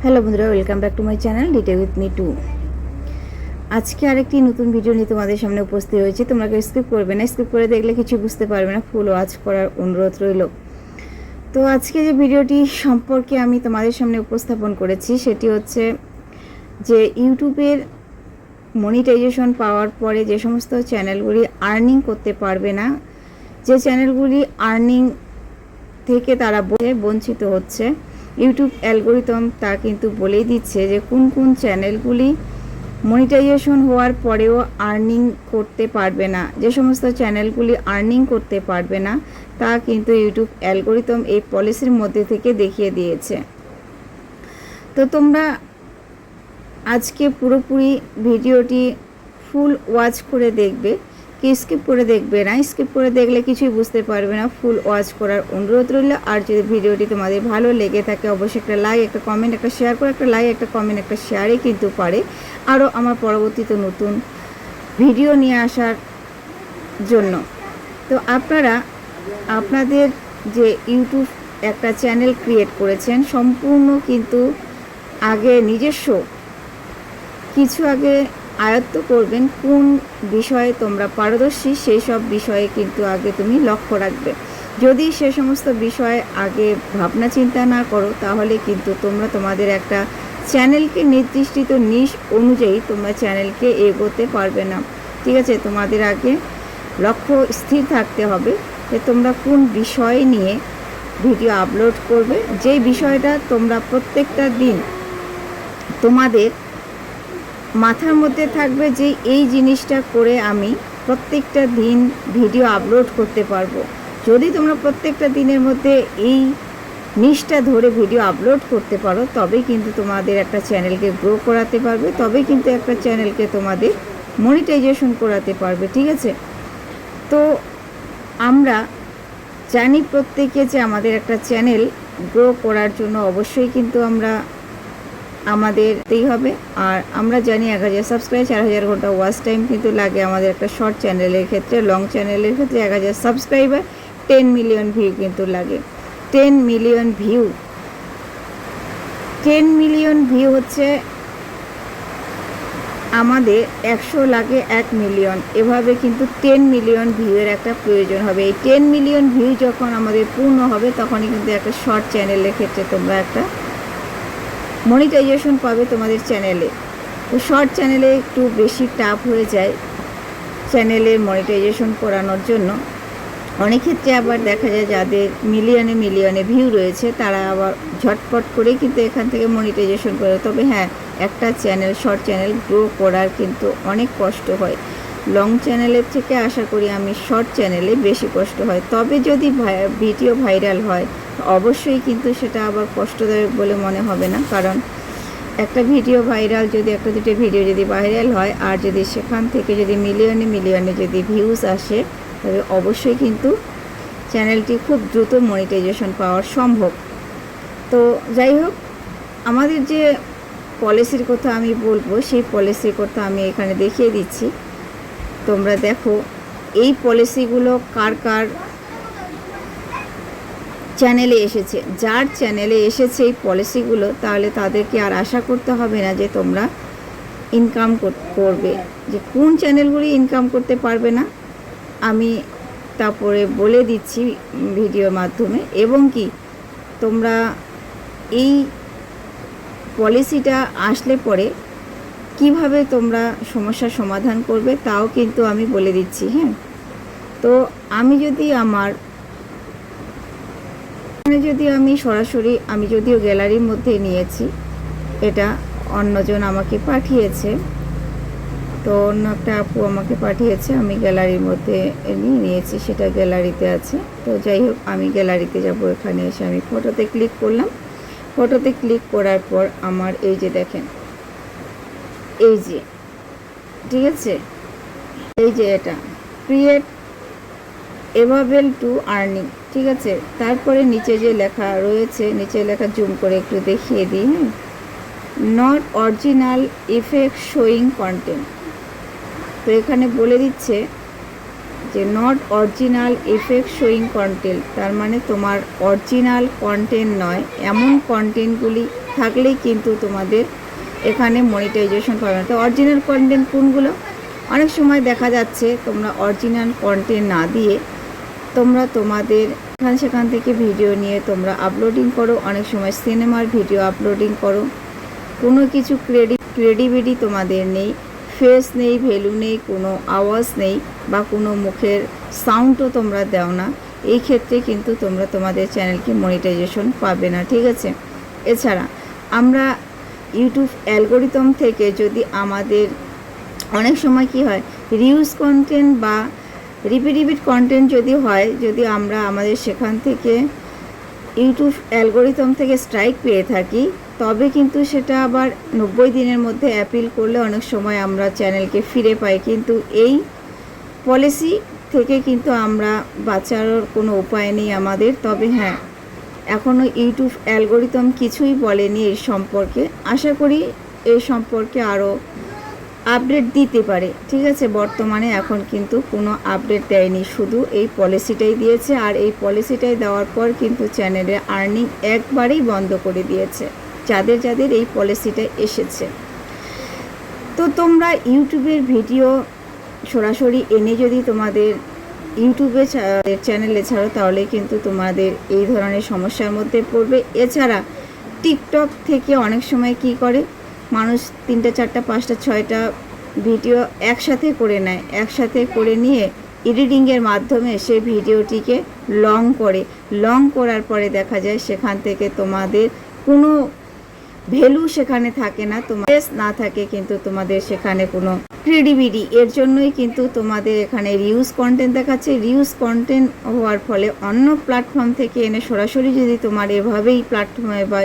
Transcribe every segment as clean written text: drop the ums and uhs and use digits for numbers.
Hello বন্ধুরা, welcome back to my channel diet with me too. আজকে আরেকটি নতুন ভিডিও নিয়ে তোমাদের সামনে উপস্থিত হয়েছে। তোমরা স্কিপ করবে না, স্কিপ করে দেখলে কিছু বুঝতে পারবে না, ফুল ওয়াচ করার অনুরোধ রইল। তো আজকে যে ভিডিওটি সম্পর্কে আমি তোমাদের সামনে উপস্থাপন করেছি সেটি হচ্ছে যে ইউটিউবের মনিটাইজেশন পাওয়ার পরে যে সমস্ত চ্যানেলগুলি আর্নিং করতে পারবে না, যে চ্যানেলগুলি আর্নিং থেকে তারা বঞ্চিত হচ্ছে, ইউটিউব অ্যালগোরিদম তা কিন্তু বলেই দিচ্ছে যে কোন কোন চ্যানেলগুলি মনিটাইজেশন হওয়ার পরেও আর্নিং করতে পারবে না। যে সমস্ত চ্যানেলগুলি আর্নিং করতে পারবে না তা কিন্তু ইউটিউব অ্যালগোরিদম এই পলিসির মধ্যে থেকে দেখিয়ে দিয়েছে। তো তোমরা আজকে পুরোপুরি ভিডিওটি ফুল ওয়াচ করে দেখবে, কি স্কিপ করে দেখবে না। স্কিপ করে দেখলে কিছুই বুঝতে পারবে না, ফুল ওয়াচ করার অনুরোধ রইল। আর যদি ভিডিওটি তোমাদের ভালো লেগে থাকে অবশ্যই একটা লাইক, একটা কমেন্ট, একটা শেয়ার করে, একটা লাইক, একটা কমেন্ট, একটা শেয়ারে কিন্তু পারে আরও আমার পরবর্তীতে নতুন ভিডিও নিয়ে আসার জন্য। তো আপনারা আপনাদের যে ইউটিউব একটা চ্যানেল ক্রিয়েট করেছেন সম্পূর্ণ কিন্তু আগে নিজস্ব কিছু আগে আয়ত্ত করবেন, কোন বিষয়ে তোমরা পারদর্শী সেই সব বিষয়ে কিন্তু আগে তুমি লক্ষ্য রাখবে। যদি সে সমস্ত বিষয়ে আগে ভাবনা চিন্তা না করো তাহলে কিন্তু তোমরা তোমাদের একটা চ্যানেলকে নির্দিষ্ট নিশ অনুযায়ী তোমরা চ্যানেলকে এগোতে পারবে না। ঠিক আছে, তোমাদের আগে লক্ষ্য স্থির থাকতে হবে যে তোমরা কোন বিষয় নিয়ে ভিডিও আপলোড করবে, যেই বিষয়টা তোমরা প্রত্যেকটা দিন তোমাদের মাথার মধ্যে থাকবে যে এই জিনিসটা করে আমি প্রত্যেকটা দিন ভিডিও আপলোড করতে পারবো। যদি তোমরা প্রত্যেকটা দিনের মধ্যে এই নিশটা ধরে ভিডিও আপলোড করতে পারো তবেই কিন্তু তোমাদের একটা চ্যানেলকে গ্রো করাতে পারবে, তবেই কিন্তু একটা চ্যানেলকে তোমাদের মনিটাইজেশন করাতে পারবে। ঠিক আছে, তো আমরা জানি প্রত্যেকে যে আমাদের একটা চ্যানেল গ্রো করার জন্য অবশ্যই কিন্তু আমাদেরই হবে। আর আমরা জানি 1000 সাবস্ক্রাইব 4000 ঘন্টা ওয়াচ টাইম কিন্তু লাগে আমাদের একটা শর্ট চ্যানেলের ক্ষেত্রে। লং চ্যানেলের ক্ষেত্রে 1000 সাবস্ক্রাইবার 10 মিলিয়ন ভিউ কিন্তু লাগে। 10 মিলিয়ন ভিউ, 10 মিলিয়ন ভিউ হচ্ছে আমাদের 100 লাগে 1 মিলিয়ন, এভাবে কিন্তু 10 মিলিয়ন ভিউয়ের একটা প্রয়োজন হবে। এই 10 মিলিয়ন ভিউ যখন আমাদের পূর্ণ হবে তখনই কিন্তু একটা শর্ট চ্যানেলের ক্ষেত্রে তোমরা একটা মনিটাইজেশন পাবে তোমাদের চ্যানেলে। তো শর্ট চ্যানেলে একটু বেশি টাফ হয়ে যায় চ্যানেলের মনিটাইজেশন করানোর জন্য। অনেক ক্ষেত্রে আবার দেখা যায় যাদের মিলিয়নে মিলিয়নে ভিউ রয়েছে তারা আবার ঝটপট করে কিন্তু এখান থেকে মনিটাইজেশন করে। তবে হ্যাঁ, একটা চ্যানেল শর্ট চ্যানেল গ্রো করার কিন্তু অনেক কষ্ট হয়। লং চ্যানেলের থেকে আশা করি আমি শর্ট চ্যানেলে বেশি কষ্ট হয়। তবে যদি ভিডিও ভাইরাল হয় অবশ্যই কিন্তু সেটা আবার কষ্টদায়ক বলে মনে হবে না, কারণ একটা ভিডিও ভাইরাল যদি একটা দুটো ভিডিও যদি ভাইরাল হয় আর যদি সেখান থেকে যদি মিলিয়নে মিলিয়নে যদি ভিউজ আসে তবে অবশ্যই কিন্তু চ্যানেলটি খুব দ্রুত মনিটাইজেশন পাওয়া সম্ভব। তো যাই হোক, আমাদের যে পলিসির কথা আমি বলবো সেই পলিসির কথা আমি এখানে দেখিয়ে দিচ্ছি। তোমরা দেখো এই পলিসিগুলো কার কার চ্যানেলে এসেছে। যার চ্যানেলে এসেছে এই পলিসিগুলো তাহলে তাদেরকে আর আশা করতে হবে না যে তোমরা ইনকাম করবে। যে কোন চ্যানেলগুলি ইনকাম করতে পারবে না আমি তারপরে বলে দিচ্ছি ভিডিওর মাধ্যমে, এবং কি তোমরা এই পলিসিটা আসলে পরে কিভাবে তোমরা সমস্যার সমাধান করবে তাও কিন্তু আমি বলে দিচ্ছি। হ্যাঁ, তো আমি সরাসরি আমি যদিও গ্যালারির মধ্যে নিয়েছি, এটা অন্যজন আমাকে পাঠিয়েছে, তো অন্য একটা আপু আমাকে পাঠিয়েছে, আমি গ্যালারির মধ্যে নিয়েছি, সেটা গ্যালারিতে আছে। তো যাই হোক, আমি গ্যালারিতে যাব। এখানে এসে আমি ফটোতে ক্লিক করলাম। ফটোতে ক্লিক করার পর আমার এই যে দেখেন, এই যে ঠিক আছে, এই যে এটা ক্রিয়েট এভাবেল টু আর্নিং। ঠিক আছে, তারপরে নিচে যে লেখা রয়েছে, নিচে লেখা জুম করে একটু দেখিয়ে দিই। হ্যাঁ, not original effect showing content. তো এখানে বলে দিচ্ছে যে not original effect showing content, তার মানে তোমার অরিজিনাল কন্টেন্ট নয় এমন কন্টেন্টগুলি থাকলেই কিন্তু তোমাদের এখানে মনিটাইজেশন পাবে না। তো অরিজিনাল কন্টেন্ট কোনগুলো? অনেক সময় দেখা যাচ্ছে তোমরা অরিজিনাল কন্টেন্ট না দিয়ে তোমরা তোমাদের সেখান থেকে ভিডিও নিয়ে তোমরা আপলোডিং করো, অনেক সময় সিনেমার ভিডিও আপলোডিং করো, কোনো কিছু ক্রেডিবিলিটি তোমাদের নেই, ফেস নেই, ভ্যালু নেই, কোনো আওয়াজ নেই বা কোনো মুখের সাউন্ডও তোমরা দাও না, এই ক্ষেত্রে কিন্তু তোমরা তোমাদের চ্যানেলকে মনিটাইজেশন পাবে না, ঠিক আছে। এছাড়া আমরা ইউটিউব অ্যালগোরিদম থেকে যদি আমাদের অনেক সময় কি হয়, রিউজ কন্টেন্ট বা রিপিট কন্টেন্ট যদি হয়, যদি আমরা আমাদের সেখান থেকে ইউটিউব অ্যালগোরিদম থেকে স্ট্রাইক পেয়ে থাকি, তবে কিন্তু সেটা আবার 90 দিনের মধ্যে অ্যাপিল করলে অনেক সময় আমরা চ্যানেলকে ফিরে পাই। কিন্তু এই পলিসি থেকে কিন্তু আমরা বাঁচার কোনো উপায় নেই আমাদের। তবে হ্যাঁ, এখনও ইউটিউব অ্যালগোরিদম কিছুই বলেনি এই সম্পর্কে, আশা করি এই সম্পর্কে আরও আপডেট দিতে পারে, ঠিক আছে। বর্তমানে এখন কিন্তু কোনো আপডেট দেয়নি, শুধু এই পলিসিটাই দিয়েছে। আর এই পলিসিটাই দেওয়ার পর কিন্তু চ্যানেলের আর্নিং একবারেই বন্ধ করে দিয়েছে যাদের যাদের এই পলিসিটা এসেছে। তো তোমরা ইউটিউবের ভিডিও সরাসরি এনে যদি তোমাদের ইউটিউবে চ্যানেলে ছাড়ো, তাহলে কিন্তু তোমাদের এই ধরনের সমস্যার মধ্যে পড়বে। এছাড়া টিকটক থেকে অনেক সময় কি করে, মানুষ 3টা 4টা 5টা 6টা ভিডিও একসাথে করে নেয়, একসাথে করে নিয়ে এডিটিংয়ের মাধ্যমে সেই ভিডিওটিকে লং করার পরে দেখা যায় সেখান থেকে তোমাদের কোনো ভ্যালু সেখানে থাকে না, তোমার না থাকে কিন্তু তোমাদের সেখানে কোনো ক্রেডিবিলিটি। এর জন্যই কিন্তু তোমাদের এখানে রিউজ কন্টেন্ট দেখাচ্ছে। রিউজ কন্টেন্ট হওয়ার ফলে অন্য প্ল্যাটফর্ম থেকে এনে সরাসরি যদি তোমার এভাবেই প্ল্যাটফর্মে বা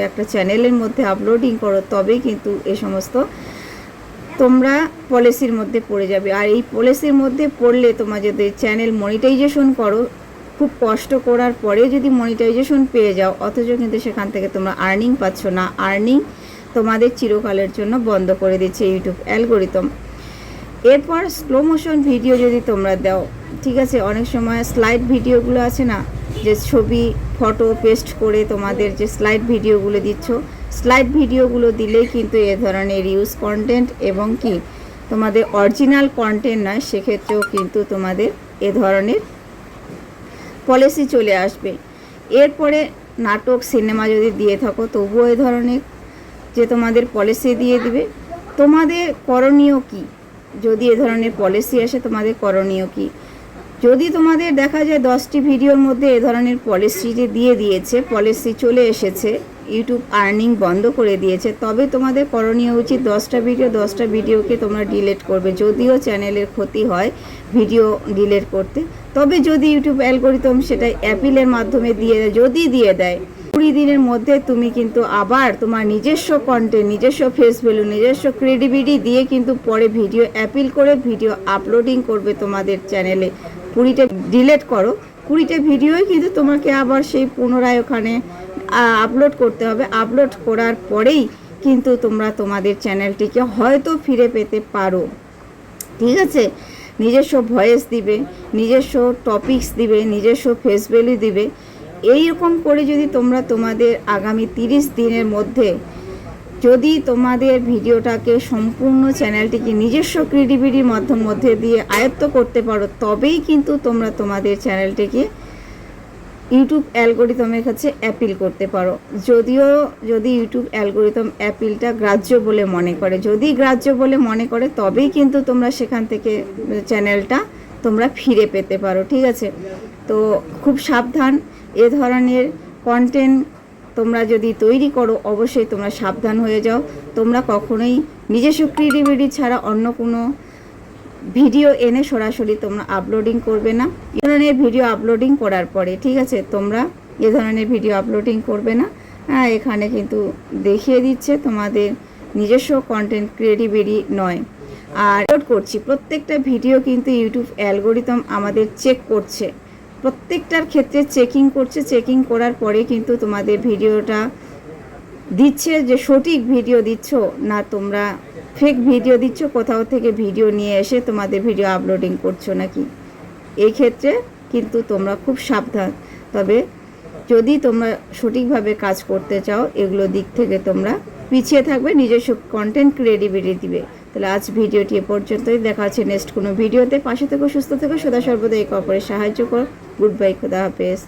একটা চ্যানেলের মধ্যে আপলোডিং করো, তবেই কিন্তু এ সমস্ত তোমরা পলিসির মধ্যে পড়ে যাবে। আর এই পলিসির মধ্যে পড়লে তোমার যদি চ্যানেল মনিটাইজেশন করো, খুব কষ্ট করার পরে যদি মনিটাইজেশন পেয়ে যাও, অথচ কিন্তু সেখান থেকে তোমরা আর্নিং পাচ্ছ না, আর্নিং তোমাদের চিরকালের জন্য বন্ধ করে দিচ্ছে ইউটিউব অ্যালগোরিদম। এরপর স্লো মোশন ভিডিও যদি তোমরা দাও, ঠিক আছে, অনেক সময় স্লাইড ভিডিওগুলো আছে না, যে ছবি ফটো পেস্ট করে তোমাদের যে স্লাইড ভিডিওগুলো দিচ্ছ, স্লাইড ভিডিওগুলো দিলেই কিন্তু এ ধরনের ইউজ কন্টেন্ট এবং কি তোমাদের অরিজিনাল কন্টেন্ট নয়, সেক্ষেত্রেও কিন্তু তোমাদের এ ধরনের পলিসি চলে আসবে। এরপরে নাটক সিনেমা যদি দিয়ে থাকো, তবুও এ ধরনের যে তোমাদের পলিসি দিয়ে দিবে। তোমাদের করণীয় কি? যদি এ ধরনের পলিসি আসে, তোমাদের করণীয় কি? যদি তোমাদের দেখা যায় 10টি ভিডিওর মধ্যে এ ধরনের পলিসি যে দিয়ে দিয়েছে, পলিসি চলে এসেছে, ইউটিউব আর্নিং বন্ধ করে দিয়েছে, তবে তোমাদের করণীয় উচিত 10টা ভিডিওকে তোমরা ডিলিট করবে। যদিও চ্যানেলের ক্ষতি হয় ভিডিও ডিলিট করতে, তবে যদি ইউটিউব অ্যালগোরিদম সেটা অ্যাপিলের মাধ্যমে দিয়ে দেয় 20 দিনের মধ্যে, তুমি কিন্তু আবার তোমার নিজস্ব কন্টেন্ট, নিজস্ব ফেস ভ্যালু, নিজস্ব ক্রেডিবিলিটি দিয়ে কিন্তু পরে ভিডিও অ্যাপিল করে ভিডিও আপলোডিং করবে তোমাদের চ্যানেলে। 20টা ডিলিট করো, 20টা ভিডিওই কিন্তু তোমাকে আবার সেই পুনরায় ওখানে আপলোড করতে হবে। আপলোড করার পরেই কিন্তু তোমরা তোমাদের চ্যানেলটিকে হয়তো ফিরে পেতে পারো, ঠিক আছে। নিজস্ব ভয়েস দিবে, নিজস্ব টপিকস দিবে, নিজস্ব ফেস ভ্যালু দিবে। এইরকম করে যদি তোমরা তোমাদের আগামী 30 দিনের মধ্যে যদি তোমাদের ভিডিওটাকে সম্পূর্ণ চ্যানেলটিকে নিজস্ব ক্রেডিবিলিটির মধ্যে দিয়ে আয়ত্ত করতে পারো, তবেই কিন্তু তোমরা তোমাদের চ্যানেলটিকে ইউটিউব অ্যালগোরিদমের কাছে অ্যাপিল করতে পারো। যদি ইউটিউব অ্যালগোরিদম অ্যাপিলটা গ্রাহ্য বলে মনে করে, যদি গ্রাহ্য বলে মনে করে, তবেই কিন্তু তোমরা সেখান থেকে চ্যানেলটা তোমরা ফিরে পেতে পারো, ঠিক আছে। তো খুব সাবধান, এ ধরনের কন্টেন্ট তোমরা যদি তৈরি করো, অবশ্যই তোমরা সাবধান হয়ে যাও। তোমরা কখনোই নিজস্ব ক্রিয়েটিভিটি ছাড়া অন্য কোনো ভিডিও এনে সরাসরি তোমরা আপলোডিং করবে না। এ ধরনের ভিডিও আপলোডিং করার পরে, ঠিক আছে, তোমরা এ ধরনের ভিডিও আপলোডিং করবে না। হ্যাঁ, এখানে কিন্তু দেখিয়ে দিচ্ছে তোমাদের নিজস্ব কন্টেন্ট ক্রিয়েটিভিটি নয়। আর আপলোড করছি প্রত্যেকটা ভিডিও কিন্তু ইউটিউব অ্যালগোরিদম আমাদের চেক করছে, প্রত্যেকটার ক্ষেত্রে চেকিং করছে। চেকিং করার পরে কিন্তু তোমাদের ভিডিওটা দিচ্ছে যে সঠিক ভিডিও দিচ্ছ না তোমরা ফেক ভিডিও দিচ্ছ, কোথাও থেকে ভিডিও নিয়ে এসে তোমাদের ভিডিও আপলোডিং করছো নাকি। এই ক্ষেত্রে কিন্তু তোমরা খুব সাবধান। তবে যদি তোমরা সঠিকভাবে কাজ করতে চাও, এগুলো দিক থেকে তোমরা পিছিয়ে থাকবে, নিজস্ব কন্টেন্ট ক্রিয়েটিভিটি দিবে। তাহলে আজ ভিডিওটি এ পর্যন্তই, দেখা হচ্ছে নেক্সট কোনো ভিডিওতে। পাশে থেকো, সুস্থ থেকো, সদা সর্বদা একে অপরের সাহায্য করো। গুড বাই, খোদা হাফেজ।